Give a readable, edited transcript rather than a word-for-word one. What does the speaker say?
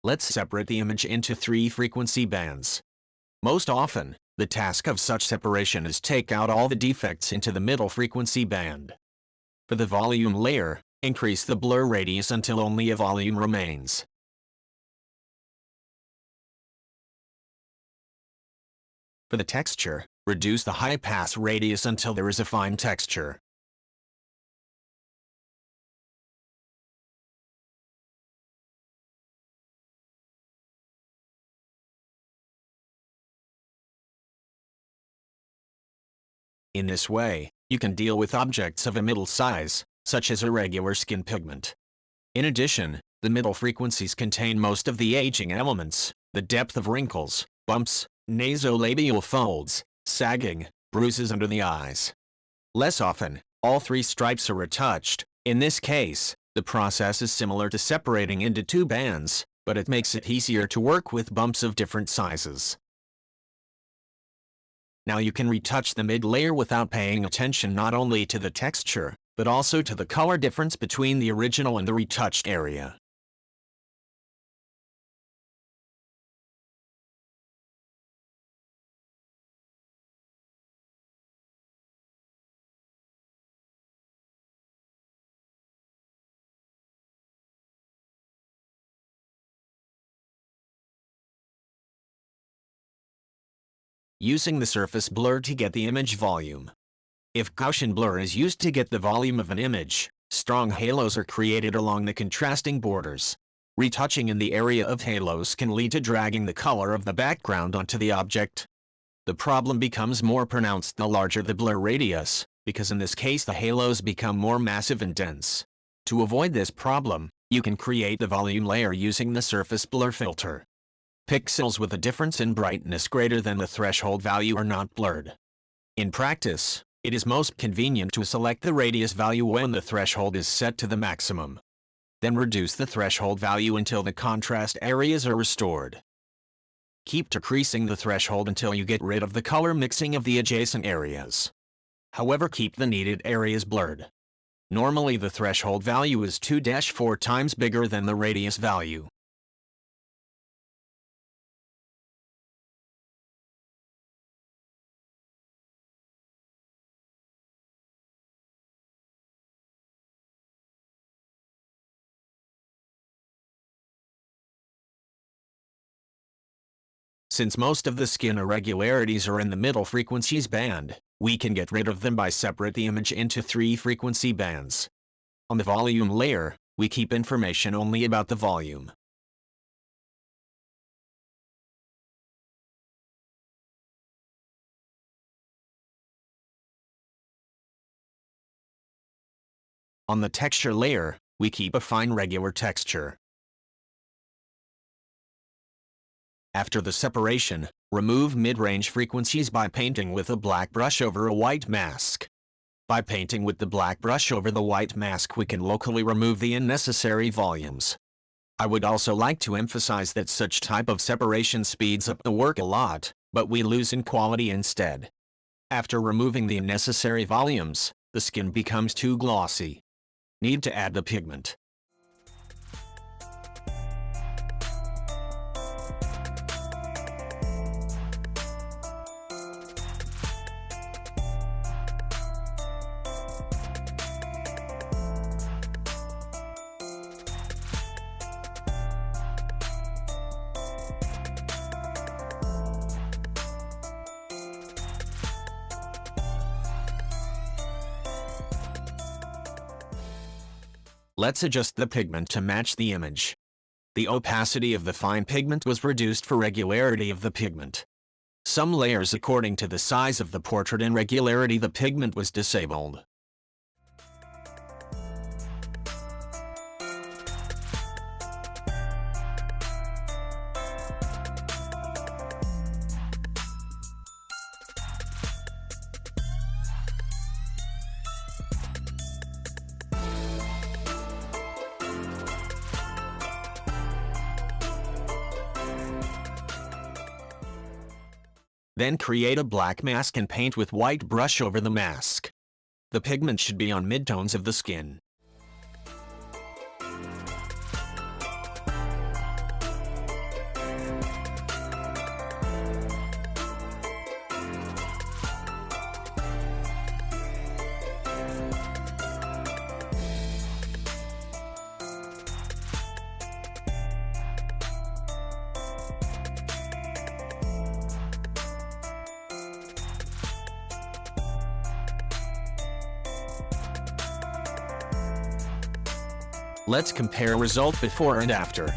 Let's separate the image into 3 frequency bands. Most often, the task of such separation is take out all the defects into the middle frequency band. For the volume layer, increase the blur radius until only a volume remains. For the texture, reduce the high pass radius until there is a fine texture. In this way, you can deal with objects of a middle size, such as irregular skin pigment. In addition, the middle frequencies contain most of the aging elements, the depth of wrinkles, bumps, nasolabial folds, sagging, bruises under the eyes. Less often, all 3 stripes are retouched. In this case, the process is similar to separating into 2 bands, but it makes it easier to work with bumps of different sizes. Now you can retouch the mid-layer without paying attention not only to the texture, but also to the color difference between the original and the retouched area. Using the surface blur to get the image volume. If Gaussian blur is used to get the volume of an image, strong halos are created along the contrasting borders. Retouching in the area of halos can lead to dragging the color of the background onto the object. The problem becomes more pronounced the larger the blur radius, because in this case the halos become more massive and dense. To avoid this problem, you can create the volume layer using the surface blur filter. Pixels with a difference in brightness greater than the threshold value are not blurred. In practice, it is most convenient to select the radius value when the threshold is set to the maximum. Then reduce the threshold value until the contrast areas are restored. Keep decreasing the threshold until you get rid of the color mixing of the adjacent areas. However, keep the needed areas blurred. Normally the threshold value is 2-4 times bigger than the radius value. Since most of the skin irregularities are in the middle frequencies band, we can get rid of them by separate the image into 3 frequency bands. On the volume layer, we keep information only about the volume. On the texture layer, we keep a fine regular texture. After the separation, remove mid-range frequencies by painting with a black brush over a white mask. By painting with the black brush over the white mask, we can locally remove the unnecessary volumes. I would also like to emphasize that such type of separation speeds up the work a lot, but we lose in quality instead. After removing the unnecessary volumes, the skin becomes too glossy. Need to add the pigment. Let's adjust the pigment to match the image. The opacity of the fine pigment was reduced for regularity of the pigment. Some layers according to the size of the portrait and regularity the pigment was disabled. Then create a black mask and paint with white brush over the mask. The pigment should be on midtones of the skin. Let's compare result before and after.